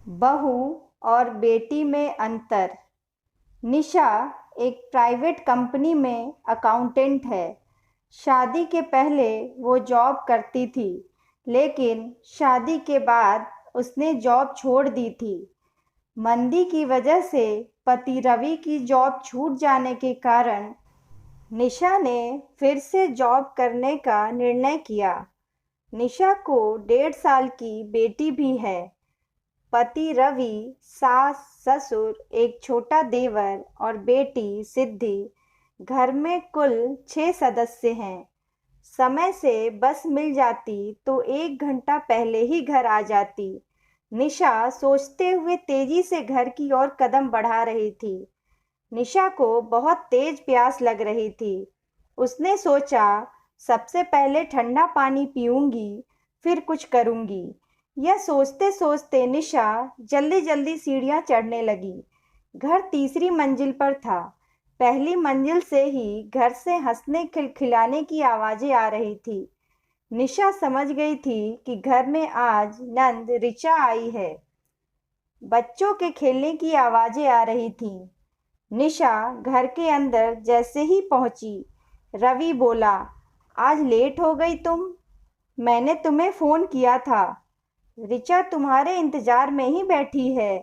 बहू और बेटी में अंतर। निशा एक प्राइवेट कंपनी में अकाउंटेंट है। शादी के पहले वो जॉब करती थी, लेकिन शादी के बाद उसने जॉब छोड़ दी थी। मंदी की वजह से पति रवि की जॉब छूट जाने के कारण निशा ने फिर से जॉब करने का निर्णय किया। निशा को 1.5 साल की बेटी भी है। पति रवि, सास ससुर, एक छोटा देवर और बेटी सिद्धि, घर में कुल 6 सदस्य हैं। समय से बस मिल जाती तो 1 घंटा पहले ही घर आ जाती। निशा सोचते हुए तेजी से घर की ओर कदम बढ़ा रही थी। निशा को बहुत तेज प्यास लग रही थी। उसने सोचा, सबसे पहले ठंडा पानी पीऊंगी, फिर कुछ करूंगी। यह सोचते सोचते निशा जल्दी जल्दी सीढ़ियां चढ़ने लगी। घर तीसरी मंजिल पर था। पहली मंजिल से ही घर से हंसने खिलखिलाने की आवाजें आ रही थी। निशा समझ गई थी कि घर में आज नंद ऋचा आई है। बच्चों के खेलने की आवाजें आ रही थीं। निशा घर के अंदर जैसे ही पहुंची, रवि बोला, आज लेट हो गई तुम। मैंने तुम्हें फोन किया था। ऋचा तुम्हारे इंतजार में ही बैठी है।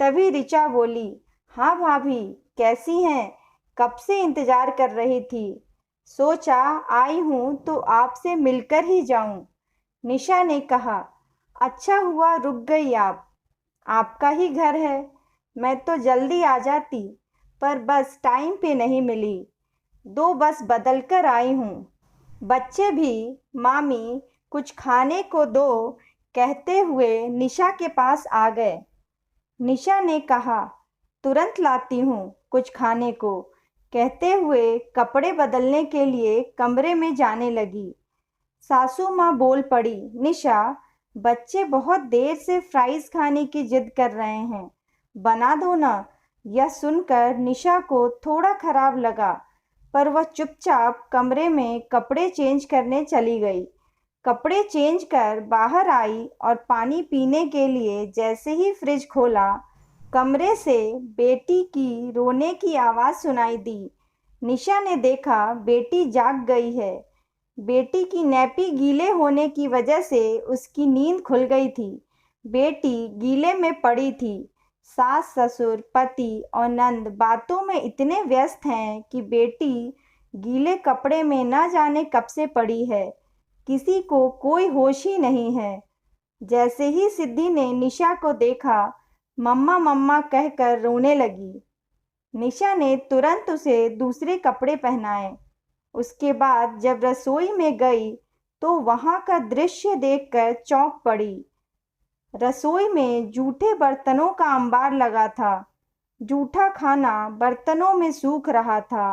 तभी ऋचा बोली, हाँ भाभी, कैसी हैं? कब से इंतजार कर रही थी। सोचा आई हूँ तो आपसे मिलकर ही जाऊं। निशा ने कहा, अच्छा हुआ रुक गई आप। आपका ही घर है। मैं तो जल्दी आ जाती, पर बस टाइम पे नहीं मिली। 2 बस बदल कर आई हूँ। बच्चे भी, मामी कुछ खाने को दो कहते हुए निशा के पास आ गए। निशा ने कहा, तुरंत लाती हूँ कुछ खाने को कहते हुए कपड़े बदलने के लिए कमरे में जाने लगी। सासू माँ बोल पड़ी, निशा, बच्चे बहुत देर से फ्राइज खाने की जिद कर रहे हैं, बना दो ना। यह सुनकर निशा को थोड़ा खराब लगा, पर वह चुपचाप कमरे में कपड़े चेंज करने चली गई। कपड़े चेंज कर बाहर आई और पानी पीने के लिए जैसे ही फ्रिज खोला, कमरे से बेटी की रोने की आवाज़ सुनाई दी। निशा ने देखा बेटी जाग गई है। बेटी की नैपी गीले होने की वजह से उसकी नींद खुल गई थी। बेटी गीले में पड़ी थी। सास ससुर, पति और नंद बातों में इतने व्यस्त हैं कि बेटी गीले कपड़े में न जाने कब से पड़ी है। किसी को कोई होश ही नहीं है। जैसे ही सिद्धि ने निशा को देखा, मम्मा मम्मा कहकर रोने लगी। निशा ने तुरंत उसे दूसरे कपड़े पहनाए। उसके बाद जब रसोई में गई तो वहां का दृश्य देखकर चौंक पड़ी। रसोई में जूठे बर्तनों का अंबार लगा था। जूठा खाना बर्तनों में सूख रहा था।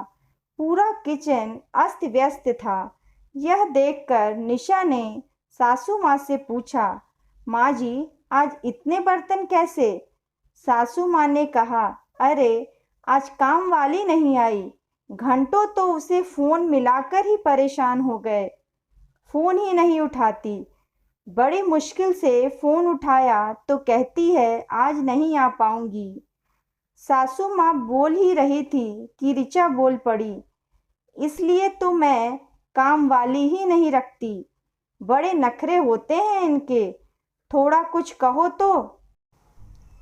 पूरा किचन अस्त व्यस्त था। यह देखकर निशा ने सासू माँ से पूछा, माँ जी, आज इतने बर्तन कैसे? सासू माँ ने कहा, अरे आज काम वाली नहीं आई। घंटों तो उसे फोन मिलाकर ही परेशान हो गए। फोन ही नहीं उठाती। बड़ी मुश्किल से फोन उठाया तो कहती है आज नहीं आ पाऊंगी। सासू माँ बोल ही रही थी कि ऋचा बोल पड़ी, इसलिए तो मैं काम वाली ही नहीं रखती। बड़े नखरे होते हैं इनके। थोड़ा कुछ कहो तो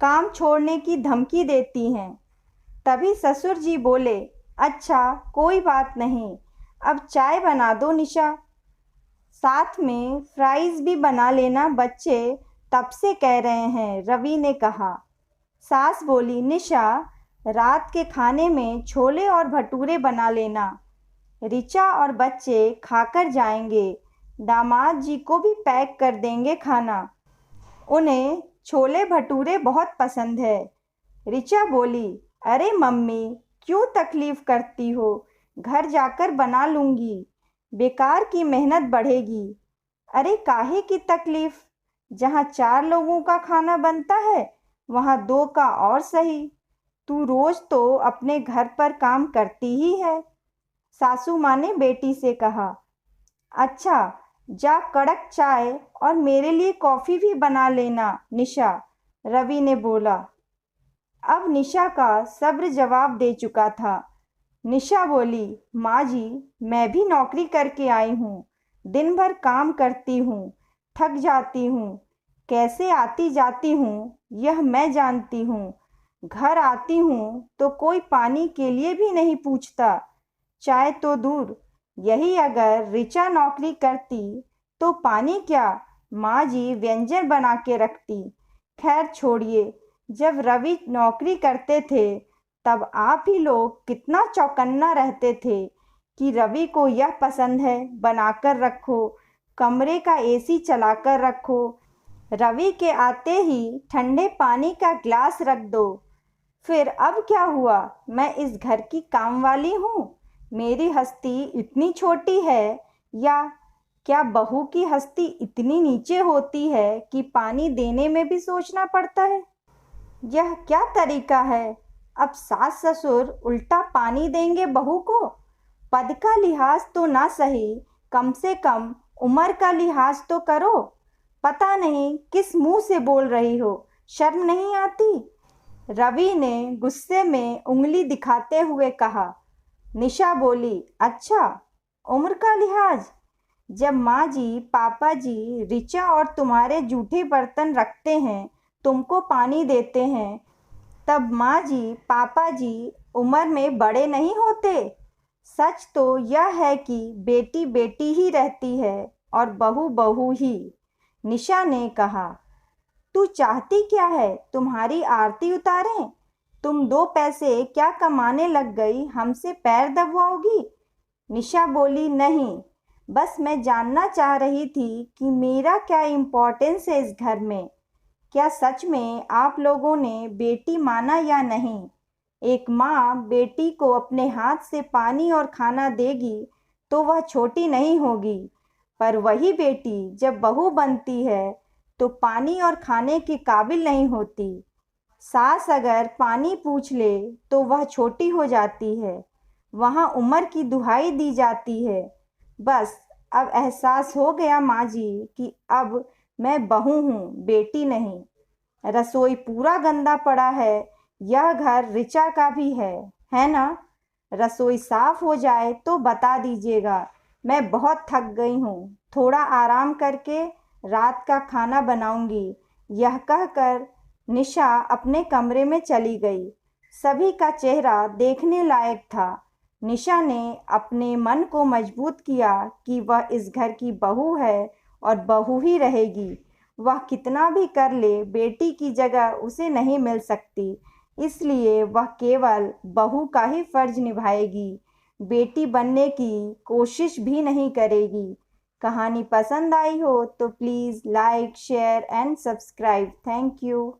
काम छोड़ने की धमकी देती हैं। तभी ससुर जी बोले, अच्छा कोई बात नहीं, अब चाय बना दो निशा, साथ में फ्राइज भी बना लेना, बच्चे तब से कह रहे हैं, रवि ने कहा। सास बोली, निशा, रात के खाने में छोले और भटूरे बना लेना। ऋचा और बच्चे खाकर जाएंगे। दामाद जी को भी पैक कर देंगे खाना। उन्हें छोले भटूरे बहुत पसंद है। ऋचा बोली, अरे मम्मी, क्यों तकलीफ करती हो? घर जाकर बना लूंगी। बेकार की मेहनत बढ़ेगी। अरे काहे की तकलीफ? जहाँ 4 लोगों का खाना बनता है, वहाँ 2 का और सही। तू रोज तो अपने घर पर काम करती ही है। सासू माँ ने बेटी से कहा। अच्छा, जा कड़क चाय और मेरे लिए कॉफ़ी भी बना लेना निशा, रवि ने बोला। अब निशा का सब्र जवाब दे चुका था। निशा बोली, माँ जी, मैं भी नौकरी करके आई हूँ। दिन भर काम करती हूँ, थक जाती हूँ। कैसे आती जाती हूँ यह मैं जानती हूँ। घर आती हूँ तो कोई पानी के लिए भी नहीं पूछता। चाय तो दूर, यही अगर ऋचा नौकरी करती तो पानी क्या, माँ जी व्यंजन बना के रखती। खैर छोड़िए, जब रवि नौकरी करते थे तब आप ही लोग कितना चौकन्ना रहते थे कि रवि को यह पसंद है बनाकर रखो, कमरे का एसी चलाकर रखो, रवि के आते ही ठंडे पानी का ग्लास रख दो। फिर अब क्या हुआ, मैं इस घर की कामवाली हूँ? मेरी हस्ती इतनी छोटी है? या क्या बहू की हस्ती इतनी नीचे होती है कि पानी देने में भी सोचना पड़ता है? यह क्या तरीका है? अब सास ससुर उल्टा पानी देंगे बहू को? पद का लिहाज तो ना सही, कम से कम उम्र का लिहाज तो करो। पता नहीं किस मुंह से बोल रही हो, शर्म नहीं आती? रवि ने गुस्से में उंगली दिखाते हुए कहा। निशा बोली, अच्छा, उम्र का लिहाज? जब माँ जी, पापा जी, ऋचा और तुम्हारे जूठे बर्तन रखते हैं, तुमको पानी देते हैं, तब माँ जी, पापा जी उम्र में बड़े नहीं होते? सच तो यह है कि बेटी बेटी ही रहती है और बहू बहू ही। निशा ने कहा। तू चाहती क्या है, तुम्हारी आरती उतारें? तुम 2 पैसे क्या कमाने लग गई, हमसे पैर दबवाओगी? निशा बोली, नहीं, बस मैं जानना चाह रही थी कि मेरा क्या इम्पोर्टेंस है इस घर में। क्या सच में आप लोगों ने बेटी माना या नहीं? एक माँ बेटी को अपने हाथ से पानी और खाना देगी तो वह छोटी नहीं होगी, पर वही बेटी जब बहू बनती है तो पानी और खाने के काबिल नहीं होती। सास अगर पानी पूछ ले तो वह छोटी हो जाती है, वहाँ उम्र की दुहाई दी जाती है। बस अब एहसास हो गया माँ जी कि अब मैं बहू हूँ, बेटी नहीं। रसोई पूरा गंदा पड़ा है, यह घर ऋचा का भी है ना? रसोई साफ हो जाए तो बता दीजिएगा, मैं बहुत थक गई हूँ, थोड़ा आराम करके रात का खाना बनाऊंगी। यह कहकर निशा अपने कमरे में चली गई। सभी का चेहरा देखने लायक था। निशा ने अपने मन को मजबूत किया कि वह इस घर की बहू है और बहू ही रहेगी। वह कितना भी कर ले, बेटी की जगह उसे नहीं मिल सकती, इसलिए वह केवल बहू का ही फर्ज निभाएगी, बेटी बनने की कोशिश भी नहीं करेगी। कहानी पसंद आई हो तो please like, share and subscribe. Thank you.